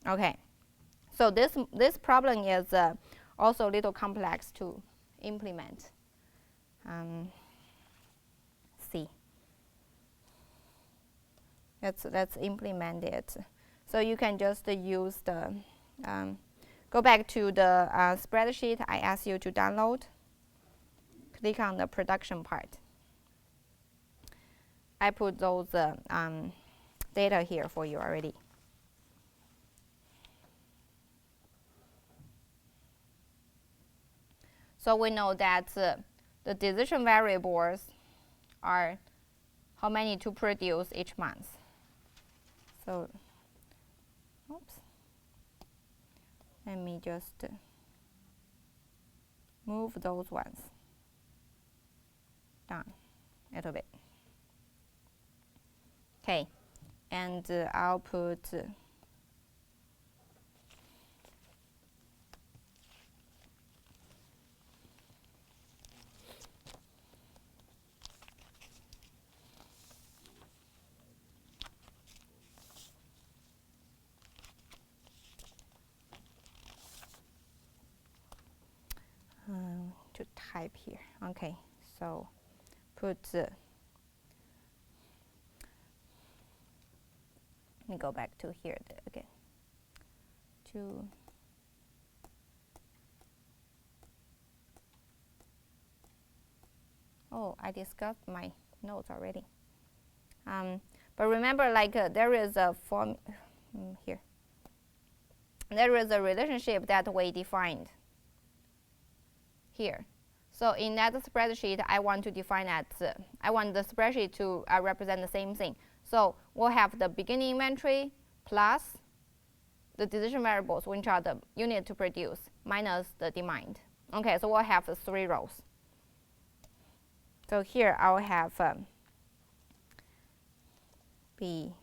Okay, so this problem is also a little complex to implement. See, let's implement it. So you can just use the go back to the spreadsheet I asked you to download. Click on the production part. I put those data here for you already. So we know that the decision variables are how many to produce each month. So, oops. Let me just move those ones down a little bit. Okay, and I'll put to type here. Okay, so put let me go back to here again. Oh, I discussed my notes already. But remember, like there is a form here. There is a relationship that we defined here. So in that spreadsheet, I want to define that I want the spreadsheet to represent the same thing. So we'll have the beginning inventory plus the decision variables, which are the unit to produce, minus the demand. Okay, so we'll have the 3 rows. So here I'll have B.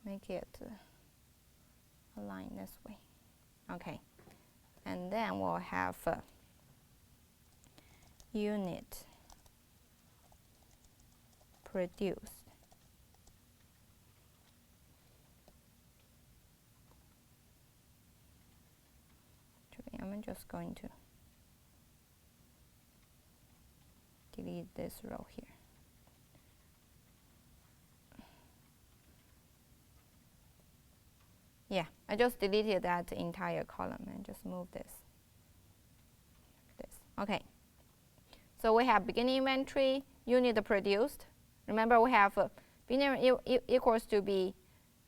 Make it align this way. Okay, and then we'll have unit produced. I'm just going to delete this row here. Yeah, I just deleted that entire column and just move this. Okay. So we have beginning inventory, unit produced. Remember, we have beginning equals to be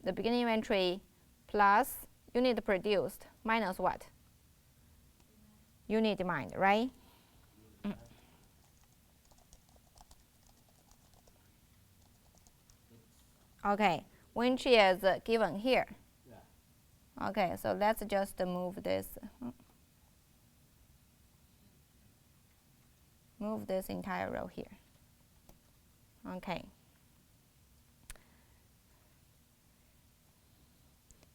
the beginning inventory plus unit produced minus what? Unit demand, right? Okay, which is given here. Yeah. Okay, so let's just move this. Move this entire row here. Okay.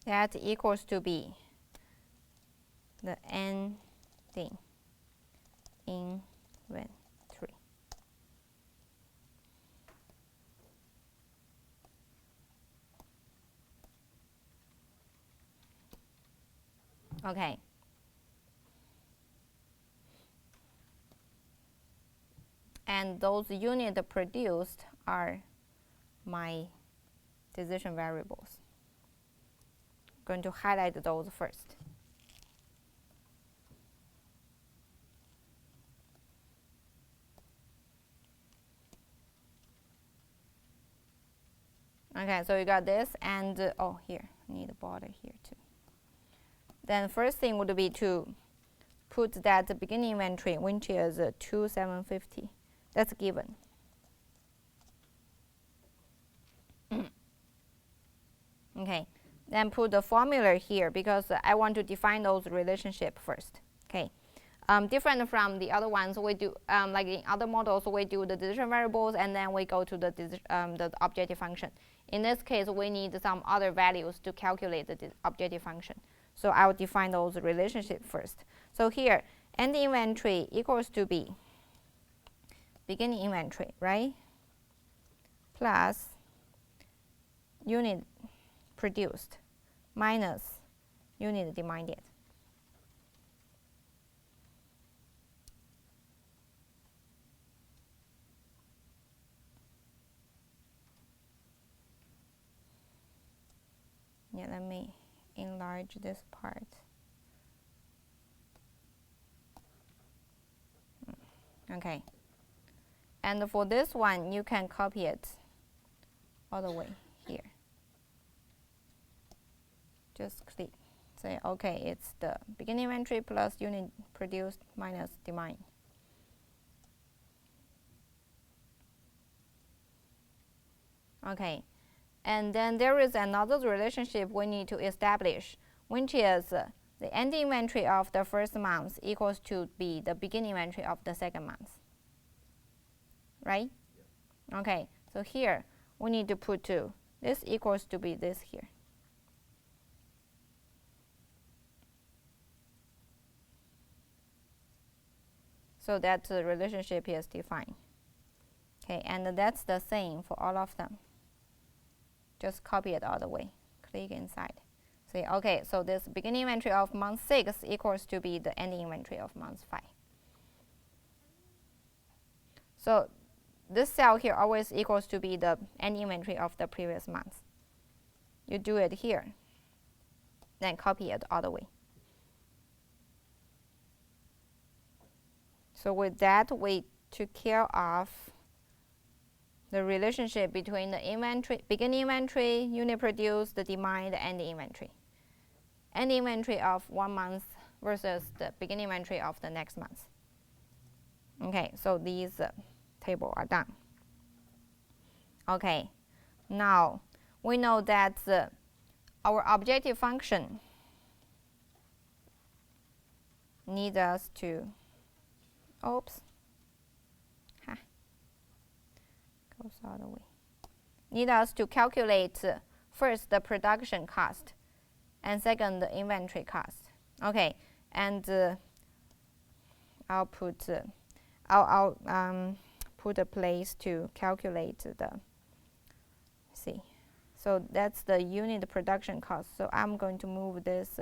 That equals to be the ending inventory. Okay. And those units produced are my decision variables. I'm going to highlight those first. Okay, so you got this, and oh, here, I need a border here too. Then first thing would be to put that beginning inventory, which is 2,750. That's given. Okay, then put the formula here because I want to define those relationships first. Okay, different from the other ones, we do like in other models, we do the decision variables and then we go to the objective function. In this case, we need some other values to calculate the objective function. So I'll define those relationships first. So here, end inventory equals to B, beginning inventory, right? Plus unit produced minus unit demanded. Yeah, let me enlarge this part. Okay. And for this one, you can copy it all the way here. Just click. Say, okay, it's the beginning inventory plus unit produced minus demand. Okay. And then there is another relationship we need to establish, which is the end inventory of the first month equals to be the beginning inventory of the second month. Right? Yeah. Okay, so here we need to put 2. This equals to be this here. So that the relationship is defined. Okay, and that's the same for all of them. Just copy it all the way. Click inside. Say, okay, so this beginning inventory of month 6 equals to be the ending inventory of month 5. So this cell here always equals to be the ending inventory of the previous month. You do it here, then copy it all the way. So with that, we took care of the relationship between the inventory, beginning inventory, unit produced, the demand, and the inventory. End inventory of 1 month versus the beginning inventory of the next month. Okay, so these tables are done. Okay, now we know that our objective function needs us to, oops, goes all the way. Need us to calculate first the production cost and second the inventory cost. Okay, and I'll put a place to calculate the. See, so that's the unit production cost. So I'm going to move this.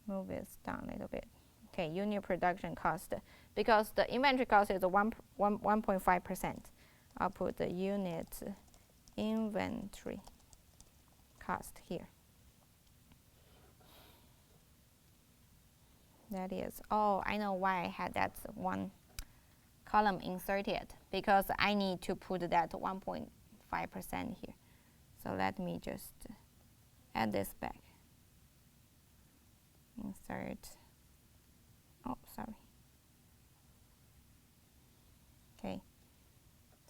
Move it down a little bit. Okay, unit production cost. Because the inventory cost is 1.5%. I'll put the unit inventory cost here. That is, oh, I know why I had that one column inserted. Because I need to put that 1.5% here. So let me just add this back. Insert, oh, sorry. Okay,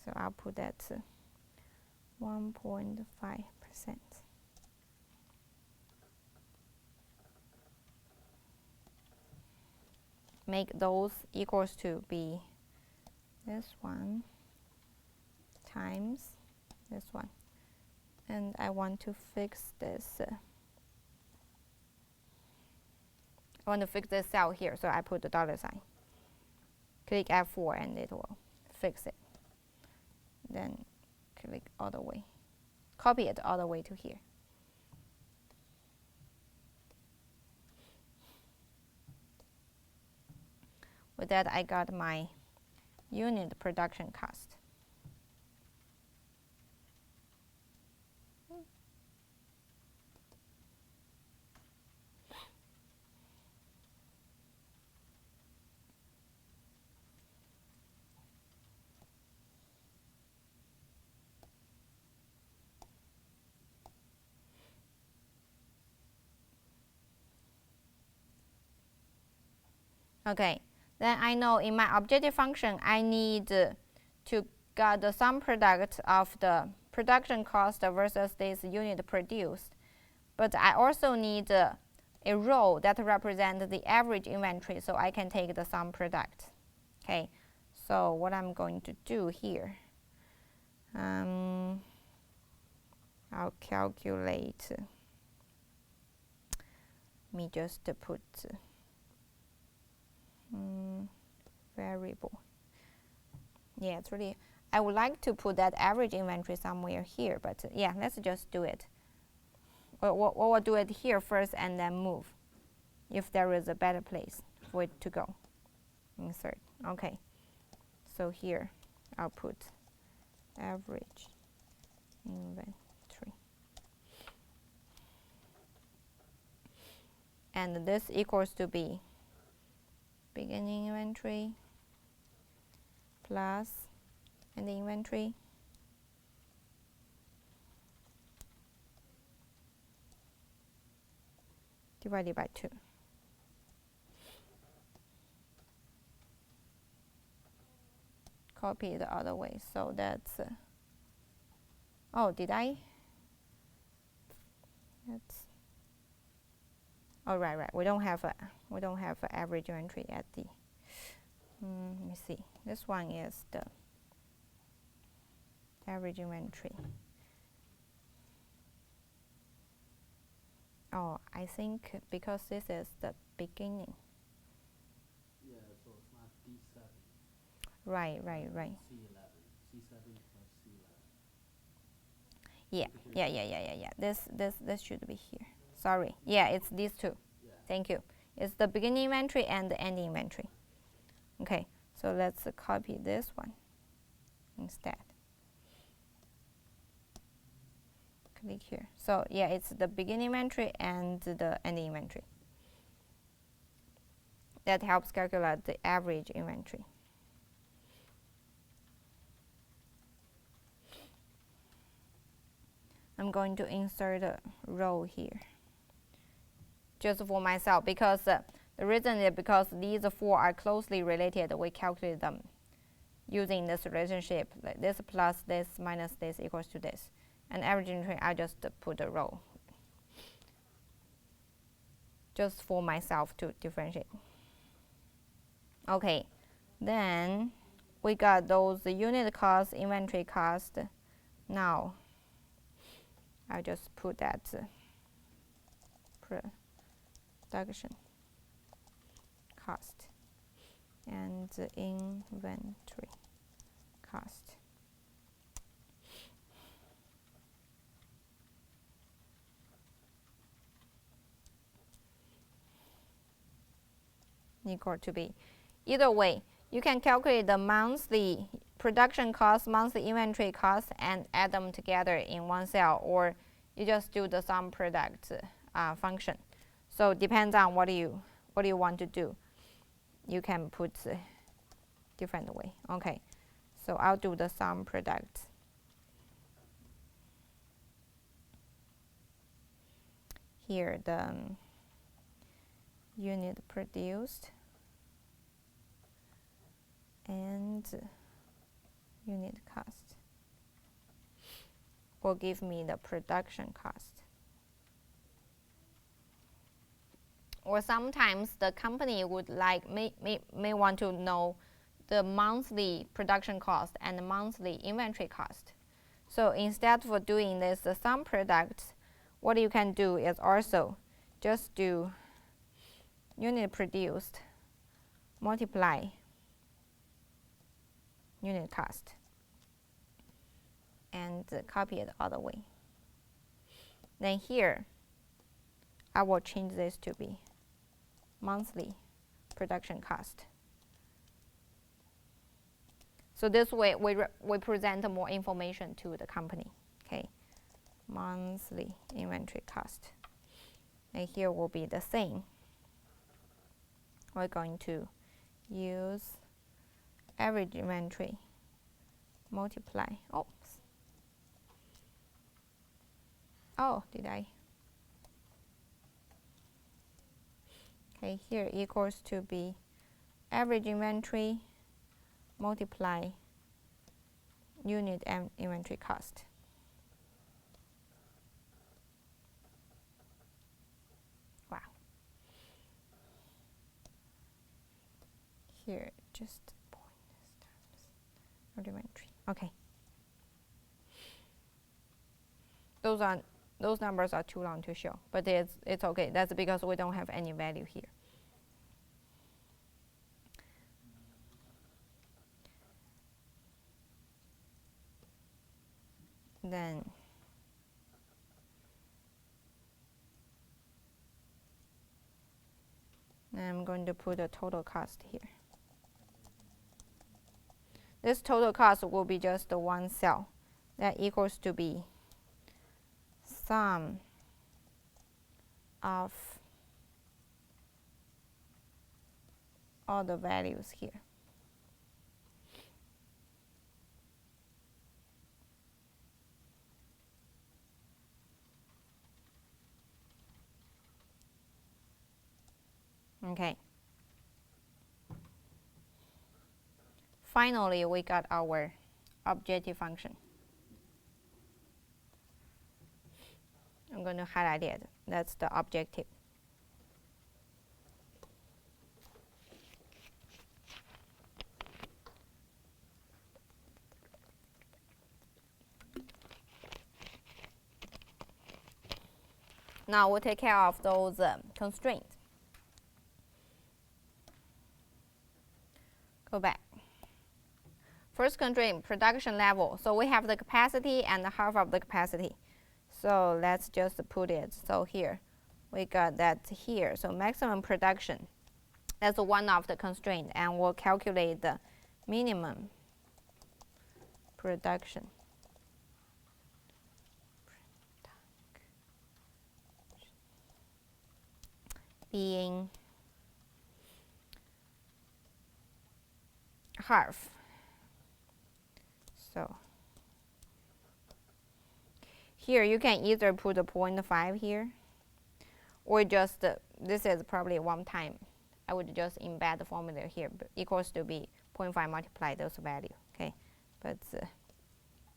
so I'll put that 1.5%. Make those equals to be this one times this one. And I want to fix this. I want to fix this cell here, so I put the $sign. Click F4 and it will fix it. Then click all the way. Copy it all the way to here. With that, I got my unit production cost. Okay, then I know in my objective function I need to get the sum product of the production cost versus this unit produced. But I also need a row that represents the average inventory, so I can take the sum product. Okay, so what I'm going to do here I'll calculate. Me just put variable. Yeah, it's really. I would like to put that average inventory somewhere here, but yeah, let's just do it. We'll do it here first and then move, if there is a better place for it to go. Insert. Okay. So here, I'll put average inventory. And this equals to be beginning inventory plus ending inventory divided by 2. Copy the other way. So that's oh, did I? That's oh, right. We don't have a average inventory at the. Let me see. This one is the average inventory. Oh, I think because this is the beginning. Yeah, so it's not D7. Right. C11. C7 plus C11. Yeah. This should be here. Sorry. Yeah, it's these two. Yeah. Thank you. It's the beginning inventory and the ending inventory. Okay, so let's copy this one instead. Click here. So yeah, it's the beginning inventory and the ending inventory. That helps calculate the average inventory. I'm going to insert a row here, just for myself, because the reason is because these 4 are closely related. We calculate them using this relationship, like this plus this minus this equals to this. And average inventory, I just put a row, just for myself to differentiate. Okay, then we got those unit cost, inventory cost. Now I just put that production cost and inventory cost. Equal to be. Either way, you can calculate the monthly production cost, monthly inventory cost, and add them together in one cell, or you just do the sum product function. So it depends on what you want to do. You can put different way. Okay, so I'll do the sum product. Here the unit produced and unit cost will give me the production cost. Or sometimes the company would may want to know the monthly production cost and the monthly inventory cost. So instead of doing this the sum product, what you can do is also just do unit produced multiply unit cost and copy it the other way. Then here I will change this to be monthly production cost. So this way we present more information to the company. Okay, monthly inventory cost. And here will be the same. We're going to use average inventory multiply. Oops. Oh, did I? Okay, here equals to be average inventory multiply unit and inventory cost. Wow. Here just point this times inventory. Okay. those numbers are too long to show, but it's okay. That's because we don't have any value here. Then I'm going to put a total cost here. This total cost will be just the one cell. That equals to be sum of all the values here. Okay. Finally, we got our objective function. I'm going to highlight it. That's the objective. Now we'll take care of those constraints. Go back. First constraint, production level. So we have the capacity and half of the capacity. So let's just put it. So here, we got that here. So maximum production, that's one of the constraints, and we'll calculate the minimum production. Being half. So here you can either put a 0.5 here, or just this is probably one time. I would just embed the formula here, but equals to be 0.5 multiply those value. Okay, but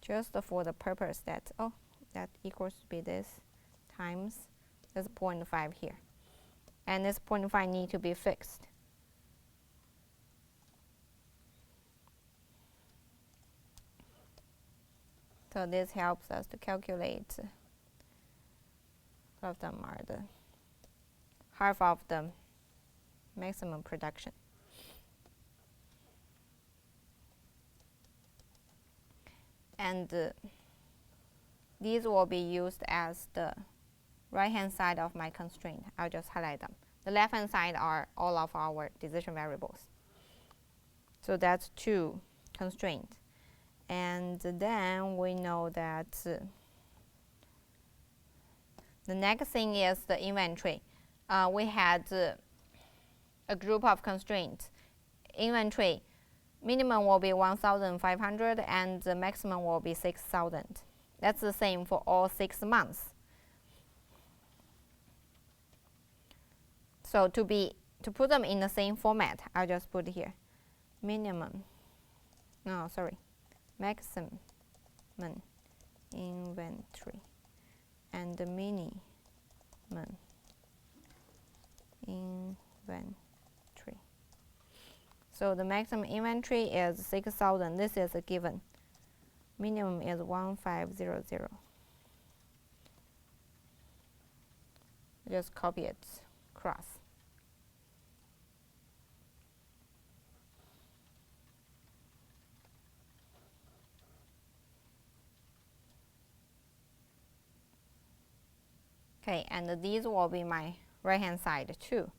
just for the purpose that that equals to be this times this 0.5 here, and this 0.5 need to be fixed. So this helps us to calculate. All of them are the half of the maximum production. And these will be used as the right-hand side of my constraint. I'll just highlight them. The left-hand side are all of our decision variables. So that's two constraints. And then we know that the next thing is the inventory. We had a group of constraints. Inventory minimum will be 1,500 and the maximum will be 6,000. That's the same for all 6 months. So to put them in the same format, I'll just put here maximum inventory and the minimum inventory. So the maximum inventory is 6,000. This is a given. Minimum is 1,500. Just copy it across. Okay, and these will be my right-hand side too.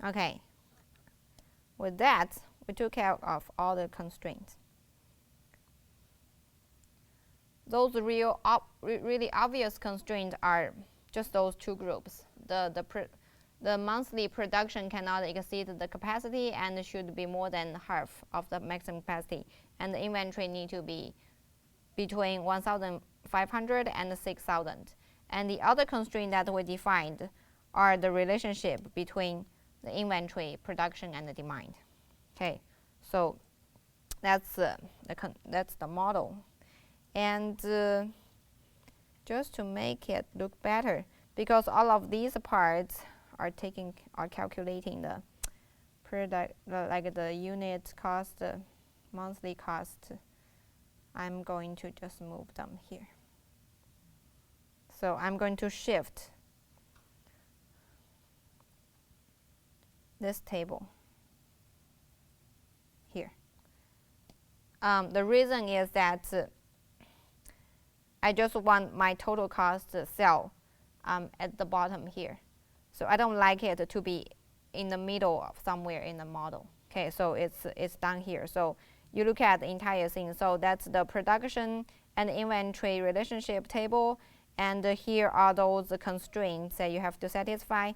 Okay, with that, we took care of all the constraints. Those really obvious constraints are just those two groups. The monthly production cannot exceed the capacity and should be more than half of the maximum capacity. And the inventory need to be between 1,500 and 6,000. And the other constraint that we defined are the relationship between the inventory, production, and the demand. Okay, so that's the model. And just to make it look better, because all of these parts are calculating the product, like the unit cost, monthly cost. I'm going to just move them here. So I'm going to shift this table here. The reason is that I just want my total cost cell at the bottom here. So I don't like it to be in the middle of somewhere in the model. Okay, so it's down here. So you look at the entire thing. So that's the production and inventory relationship table. And here are those constraints that you have to satisfy.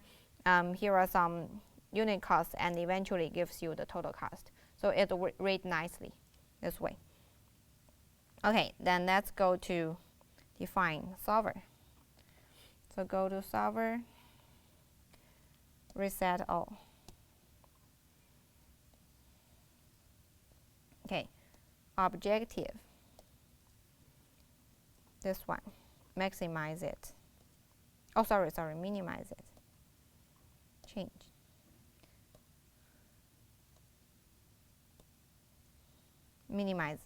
Here are some unit costs, and eventually gives you the total cost. So it reads nicely this way. Okay, then let's go to define solver. So go to solver, reset all. Okay, objective, this one, maximize it. Oh, sorry, minimize it. Change. Minimize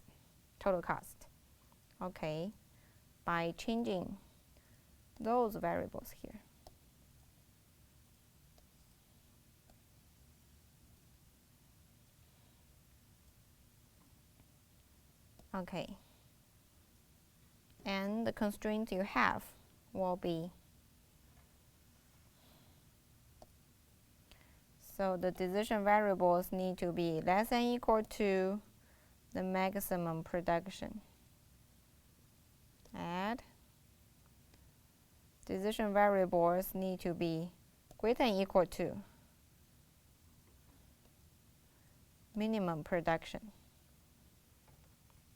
total cost. Okay, by changing those variables here. Okay, and the constraint you have will be, so the decision variables need to be less than or equal to the maximum production. Add. Decision variables need to be greater than or equal to minimum production.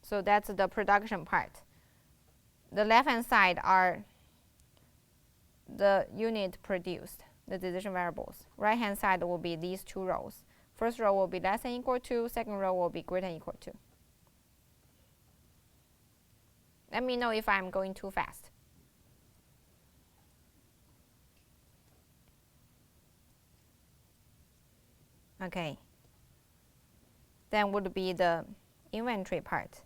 So that's the production part. The left-hand side are the unit produced, the decision variables. Right-hand side will be these two rows. First row will be less than or equal to, second row will be greater than or equal to. Let me know if I'm going too fast. Okay. Then would be the inventory part.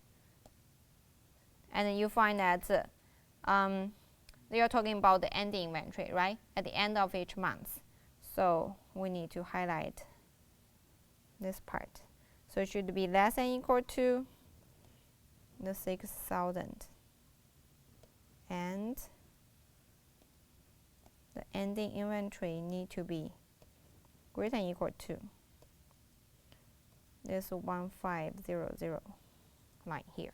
And then you find that they are talking about the ending inventory, right? At the end of each month. So we need to highlight this part. So it should be less than or equal to the 6,000. And the ending inventory need to be greater than or equal to this 1500 line here.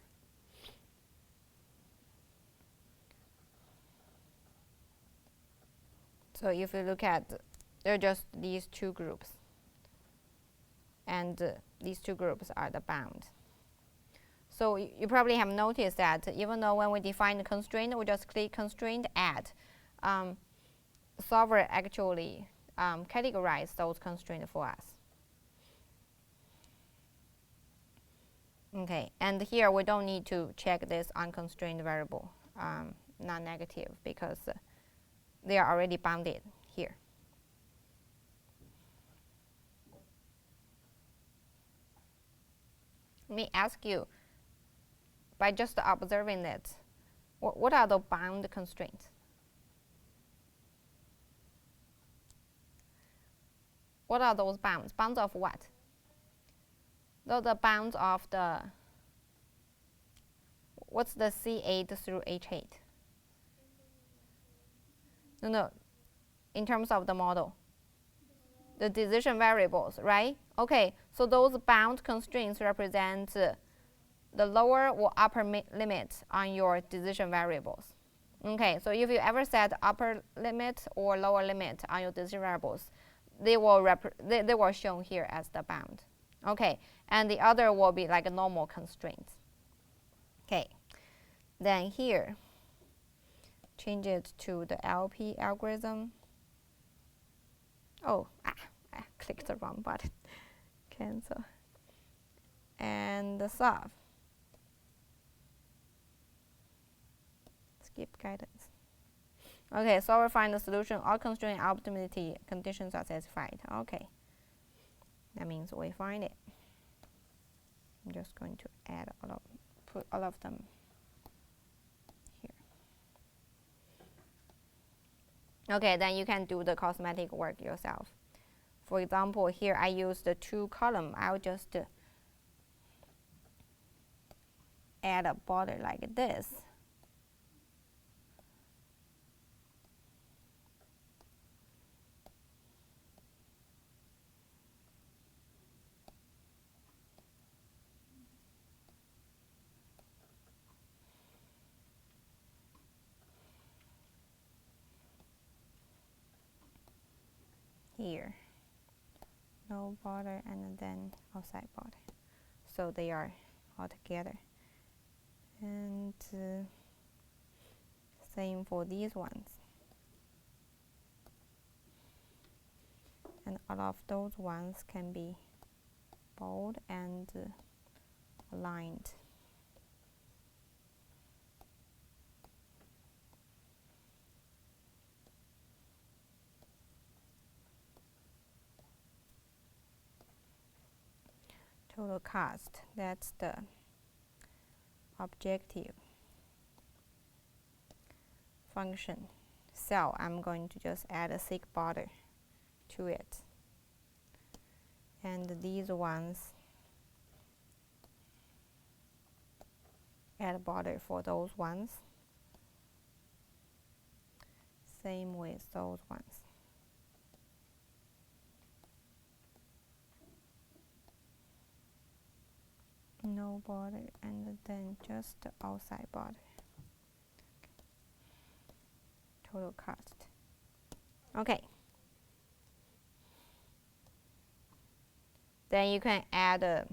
So if you look at, they're just these two groups. And these two groups are the bound. So you probably have noticed that even though when we define the constraint, we just click constraint, add. Solver actually categorize those constraints for us. Okay, and here we don't need to check this unconstrained variable, non-negative, because they are already bounded here. Let me ask you, by just observing it, what are the bound constraints? What are those bounds? Bounds of what? Those are bounds of the, what's the C8 through H8? No, in terms of the model. The decision variables, right? Okay, so those bound constraints represent the lower or upper limit on your decision variables. Okay, so if you ever set upper limit or lower limit on your decision variables, they will show here as the bound. Okay, and the other will be like a normal constraint. Okay, then here, change it to the LP algorithm. Oh, I clicked the wrong button. Cancel. And solve. Skip guidance. Okay, so we find the solution. All constraint optimality conditions are satisfied. Okay, that means we find it. I'm just going to add put all of them here. Okay, then you can do the cosmetic work yourself. For example, here I use the 2 column. I'll just add a border like this. Here, no border and then outside border, so they are all together. And same for these ones, and all of those ones can be bold and aligned. Total cost, that's the objective function. Cell, I'm going to just add a thick border to it. And these ones, add a border for those ones. Same with those ones. No border and then just the outside border. Total cost. Okay. Then you can add a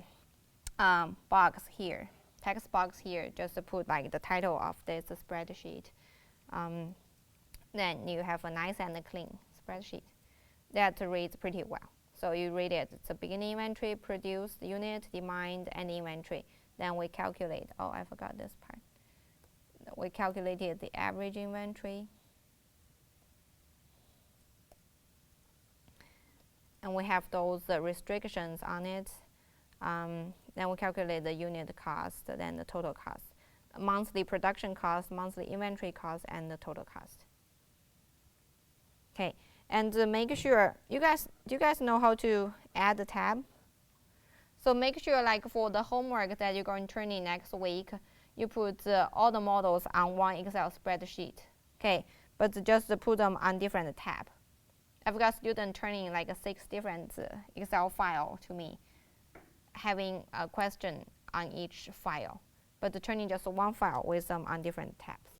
box here, text box here, just to put like the title of this spreadsheet. Then you have a nice and a clean spreadsheet that reads pretty well. So you read it, it's a beginning inventory, produced unit, demand, and inventory. Then we calculate, oh, I forgot this part. We calculated the average inventory. And we have those restrictions on it. Then we calculate the unit cost, then the total cost. Monthly production cost, monthly inventory cost, and the total cost. Okay, and make sure, do you guys know how to add the tab? So make sure, like for the homework that you're going to turn in next week, you put all the models on one Excel spreadsheet. Okay, but just put them on different tab. I've got students turning like 6 different Excel file to me, having a question on each file, but turning just one file with them on different tabs.